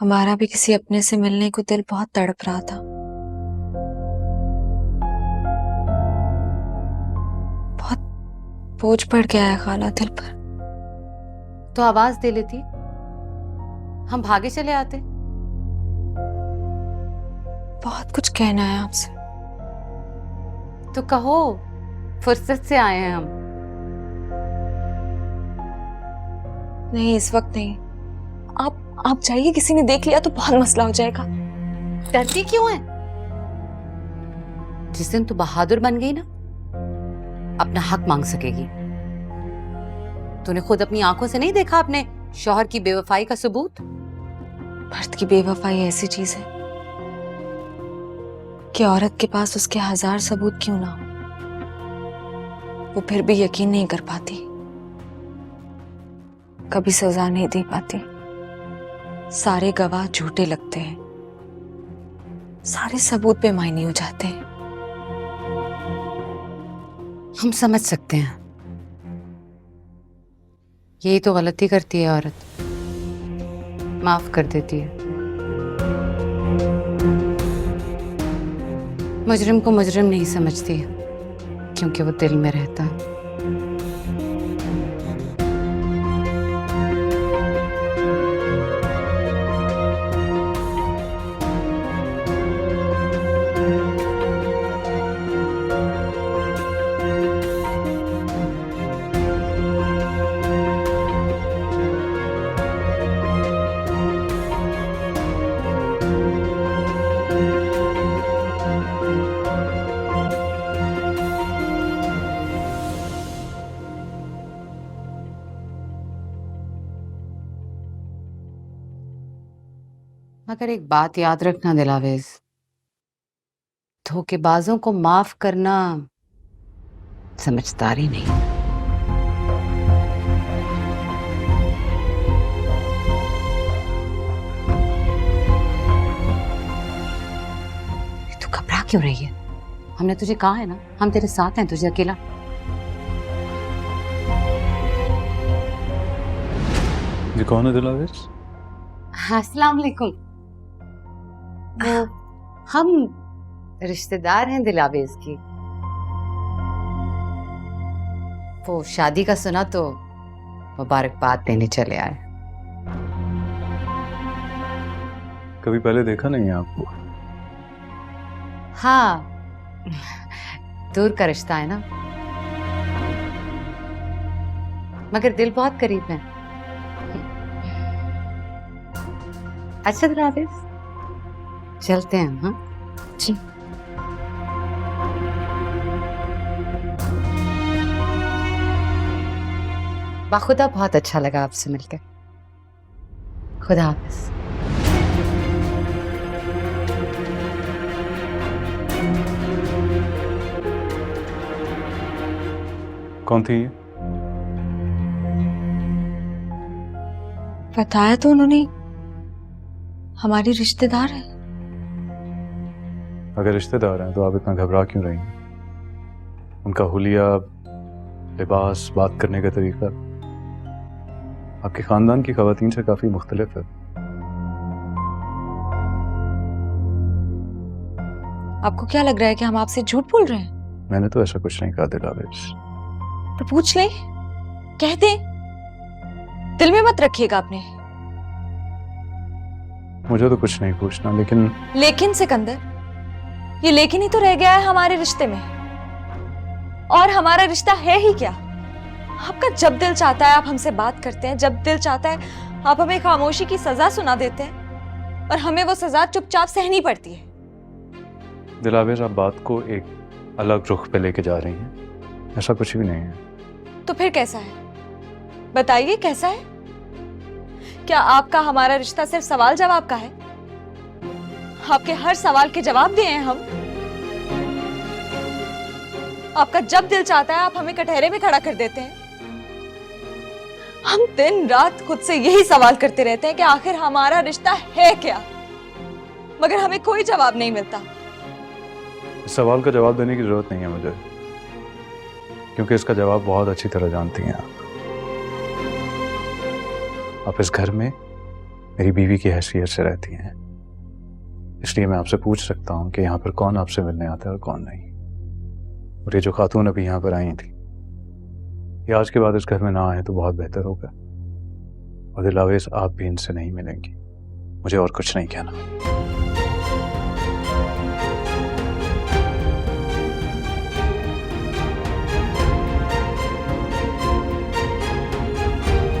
हमारा भी किसी अपने से मिलने को दिल बहुत तड़प रहा था। बहुत बोझ पड़ गया है खाला दिल पर। तो आवाज दे लेती, हम भागे चले आते। बहुत कुछ कहना है आपसे। तो कहो, फुर्सत से आए हैं हम। नहीं, इस वक्त नहीं। आप जाइए, किसी ने देख लिया तो बहुत मसला हो जाएगा। डरती क्यों है? जिस दिन तू बहादुर बन गई ना, अपना हक मांग सकेगी। तूने खुद अपनी आंखों से नहीं देखा अपने शौहर की बेवफाई का सबूत? मर्द की बेवफाई ऐसी चीज है कि औरत के पास उसके 1000 सबूत क्यों ना हो, वो फिर भी यकीन नहीं कर पाती, कभी सजा नहीं दे पाती। सारे गवाह झूठे लगते हैं, सारे सबूत बेमायने हो जाते हैं। हम समझ सकते हैं, यही तो गलती करती है औरत, माफ कर देती है। मुजरिम को मुजरिम नहीं समझती क्योंकि वो दिल में रहता है। मगर एक बात याद रखना दिलावेज, धोखेबाजों को माफ करना समझदारी नहीं। तू घबरा क्यों रही है? हमने तुझे कहा है ना, हम तेरे साथ हैं, तुझे अकेला। जी कौन है दिलावेश? अस्सलाम वालेकुम। वो हम रिश्तेदार हैं दिलावेज की। वो शादी का सुना तो मुबारकबाद देने चले आए। कभी पहले देखा नहीं है आपको? हाँ, दूर का रिश्ता है ना, मगर दिल बहुत करीब है। अच्छा दिलावेज, चलते हैं। हाँ जी। बाखुदा बहुत अच्छा लगा आपसे मिलकर। खुदा हाफिज। कौन थी ये? बताया तो उन्होंने, हमारी रिश्तेदार है। अगर रिश्तेदार हैं तो आप इतना घबरा क्यों रही हैं? उनका हुलिया, लिबास, बात करने का तरीका आपके खानदान की खवातीन से काफी मुख्तलिफ है। आपको क्या लग रहा है कि हम आपसे झूठ बोल रहे हैं? मैंने तो ऐसा कुछ नहीं कहा दिलावेश। तो पूछ ले, कह दे, दिल में मत रखिएगा अपने। मुझे तो कुछ नहीं पूछना, लेकिन सिकंदर, ये लेकिन ही तो रह गया है हमारे रिश्ते में। और हमारा रिश्ता है ही क्या? आपका जब दिल चाहता है आप हमसे बात करते हैं, जब दिल चाहता है आप हमें खामोशी की सजा सुना देते हैं, और हमें वो सजा चुपचाप सहनी पड़ती है। दिलावेश आप बात को एक अलग रुख पे लेके जा रही हैं। ऐसा कुछ भी नहीं है। तो फिर कैसा है? बताइए कैसा है? क्या आपका हमारा रिश्ता सिर्फ सवाल जवाब का है? आपके हर सवाल के जवाब दिए हैं हम। आपका जब दिल चाहता है आप हमें कटहरे में खड़ा कर देते हैं। हम दिन रात खुद से यही सवाल करते रहते हैं कि आखिर हमारा रिश्ता है क्या, मगर हमें कोई जवाब नहीं मिलता। इस सवाल का जवाब देने की जरूरत नहीं है मुझे, क्योंकि इसका जवाब बहुत अच्छी तरह जानती हैं आप। आप इस घर में मेरी बीवी की हैसियत से रहती हैं, इसलिए मैं आपसे पूछ सकता हूँ कि यहाँ पर कौन आपसे मिलने आता है और कौन नहीं। और ये जो खातून अभी यहाँ पर आई थी, ये आज के बाद इस घर में ना आए तो बहुत बेहतर होगा। और दिलावेज, आप भी इनसे नहीं मिलेंगी, मुझे और कुछ नहीं कहना।